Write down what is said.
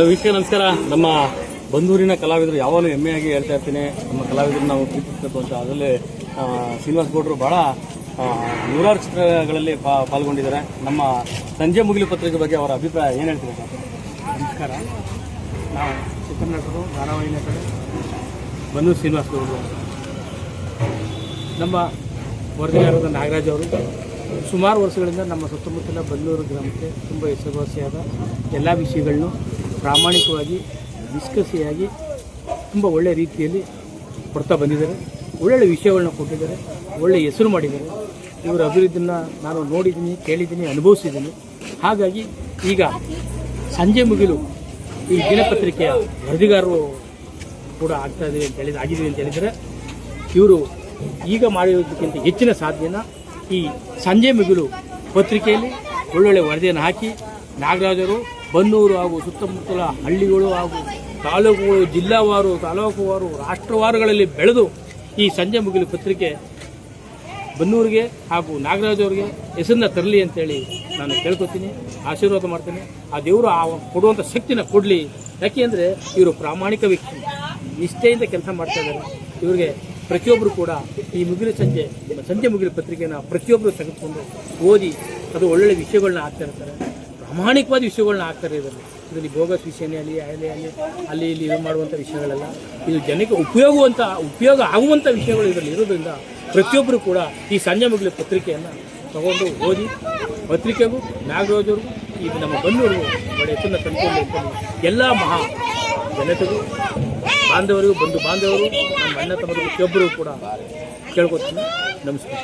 ವೀಕ್ಷಕ ನಮಸ್ಕಾರ. ನಮ್ಮ ಬಂದೂರಿನ ಕಲಾವಿದರು ಯಾವಾಗಲೂ ಹೆಮ್ಮೆಯಾಗಿ ಹೇಳ್ತಾ ಇರ್ತೀನಿ, ನಮ್ಮ ಕಲಾವಿದರು ನಾವು ಪ್ರೀತಿಸಬೇಕು ಅಂತ. ಅದರಲ್ಲಿ ಶ್ರೀನಿವಾಸ್ ಗೌಡರು ಬಹಳ ನೂರಾರು ಚಿತ್ರಗಳಲ್ಲಿ ಪಾಲ್ಗೊಂಡಿದ್ದಾರೆ. ನಮ್ಮ ಸಂಜೆ ಮುಗಿಲು ಪತ್ರಿಕೆ ಬಗ್ಗೆ ಅವರ ಅಭಿಪ್ರಾಯ ಏನು ಹೇಳ್ತೀರಾ ಸರ್? ನಮಸ್ಕಾರ. ನಾವು ಚಿತ್ರನಟರು, ಧಾರಾವಾಹಿ ನಟರು ಬಂದೂರು ಶ್ರೀನಿವಾಸ್ ಗೌಡರು. ನಮ್ಮ ವರದಿಗಾರರಾದ ನಾಗರಾಜ್ ಅವರು ಸುಮಾರು ವರ್ಷಗಳಿಂದ ನಮ್ಮ ಸುತ್ತಮುತ್ತಲ ಬಂದೂರು ಗ್ರಾಮಕ್ಕೆ ತುಂಬ ಹೆಸರುವಾಸಿಯಾದ ಎಲ್ಲ ವಿಷಯಗಳನ್ನು ಪ್ರಾಮಾಣಿಕವಾಗಿ ನಿಷ್ಕರ್ಷಿಯಾಗಿ ತುಂಬ ಒಳ್ಳೆಯ ರೀತಿಯಲ್ಲಿ ಕೊಡ್ತಾ ಬಂದಿದ್ದಾರೆ. ಒಳ್ಳೊಳ್ಳೆ ವಿಷಯಗಳನ್ನ ಕೊಟ್ಟಿದ್ದಾರೆ, ಒಳ್ಳೆಯ ಹೆಸರು ಮಾಡಿದ್ದಾರೆ. ಇವರ ಅಭಿವೃದ್ಧಿನ ನಾನು ನೋಡಿದ್ದೀನಿ, ಕೇಳಿದ್ದೀನಿ, ಅನುಭವಿಸಿದ್ದೀನಿ. ಹಾಗಾಗಿ ಈಗ ಸಂಜೆ ಮುಗಿಲು ಈ ದಿನಪತ್ರಿಕೆಯ ವರದಿಗಾರರು ಕೂಡ ಆಗಿದ್ದೀವಿ ಅಂತ ಹೇಳಿದರೆ, ಇವರು ಈಗ ಮಾಡಿರೋದಕ್ಕಿಂತ ಹೆಚ್ಚಿನ ಸಾಧನೆನ ಈ ಸಂಜೆ ಮುಗಿಲು ಪತ್ರಿಕೆಯಲ್ಲಿ ಒಳ್ಳೊಳ್ಳೆ ವರದಿಯನ್ನು ಹಾಕಿ ನಾಗರಾಜರು ಬನ್ನೂರು ಹಾಗೂ ಸುತ್ತಮುತ್ತಲ ಹಳ್ಳಿಗಳು ಹಾಗೂ ತಾಲೂಕುಗಳು, ಜಿಲ್ಲಾವಾರು, ತಾಲೂಕುವಾರು, ರಾಷ್ಟ್ರವಾರುಗಳಲ್ಲಿ ಬೆಳೆದು ಈ ಸಂಜೆ ಮುಗಿಲು ಪತ್ರಿಕೆ ಬನ್ನೂರಿಗೆ ಹಾಗೂ ನಾಗರಾಜವ್ರಿಗೆ ಹೆಸರನ್ನ ತರಲಿ ಅಂತೇಳಿ ನಾನು ಕೇಳ್ಕೊತೀನಿ, ಆಶೀರ್ವಾದ ಮಾಡ್ತೀನಿ. ಆ ದೇವರು ಆ ಕೊಡುವಂಥ ಶಕ್ತಿನ ಕೊಡಲಿ. ಯಾಕೆ ಅಂದರೆ ಇವರು ಪ್ರಾಮಾಣಿಕ ವ್ಯಕ್ತಿ, ನಿಷ್ಠೆಯಿಂದ ಕೆಲಸ ಮಾಡ್ತಾ ಇದ್ದಾರೆ. ಇವರಿಗೆ ಪ್ರತಿಯೊಬ್ಬರು ಕೂಡ ಈ ಸಂಜೆ ಮುಗಿಲು ಪತ್ರಿಕೆಯನ್ನು ಪ್ರತಿಯೊಬ್ಬರು ತೆಗೆದುಕೊಂಡು ಓದಿ ಅದು ಒಳ್ಳೊಳ್ಳೆ ವಿಷಯಗಳನ್ನ ಹಾಕ್ತಾ ಇರ್ತಾರೆ, ಪ್ರಾಮಾಣಿಕವಾದ ವಿಷಯಗಳನ್ನ ಹಾಕ್ತಾರೆ. ಇದರಲ್ಲಿ ಬೋಗಸ್ ವಿಷಯನೇ ಅಲ್ಲಿ ಇಲ್ಲಿ ಇದು ಮಾಡುವಂಥ ವಿಷಯಗಳೆಲ್ಲ ಇದು ಜನಕ್ಕೆ ಉಪಯೋಗ ಆಗುವಂಥ ವಿಷಯಗಳು ಇದರಲ್ಲಿ ಇರೋದ್ರಿಂದ ಪ್ರತಿಯೊಬ್ಬರು ಕೂಡ ಈ ಸಂಜೆ ಮುಗಿಲು ಪತ್ರಿಕೆಯನ್ನು ತಗೊಂಡು ಓದಿ ಪತ್ರಿಕೆಗೂ ನಾಗರಾಜವ್ರಿಗೂ ಇದು ನಮ್ಮ ಬನ್ನೂರಿಗೂ ಒಳ್ಳೆಯ ಹೆಸರನ್ನ ತಂದುಕೊಂಡು ಎಲ್ಲ ಮಹಾ ಜನತೆಗೂ ಬಾಂಧವರಿಗೂ ಬಂಧು ಬಾಂಧವರು ನಮ್ಮ ಅಣ್ಣ ತಮ್ಮರು ಪ್ರತಿಯೊಬ್ಬರು ಕೂಡ ಕೇಳ್ಕೊತೀನಿ. ನಮಸ್ಕಾರ.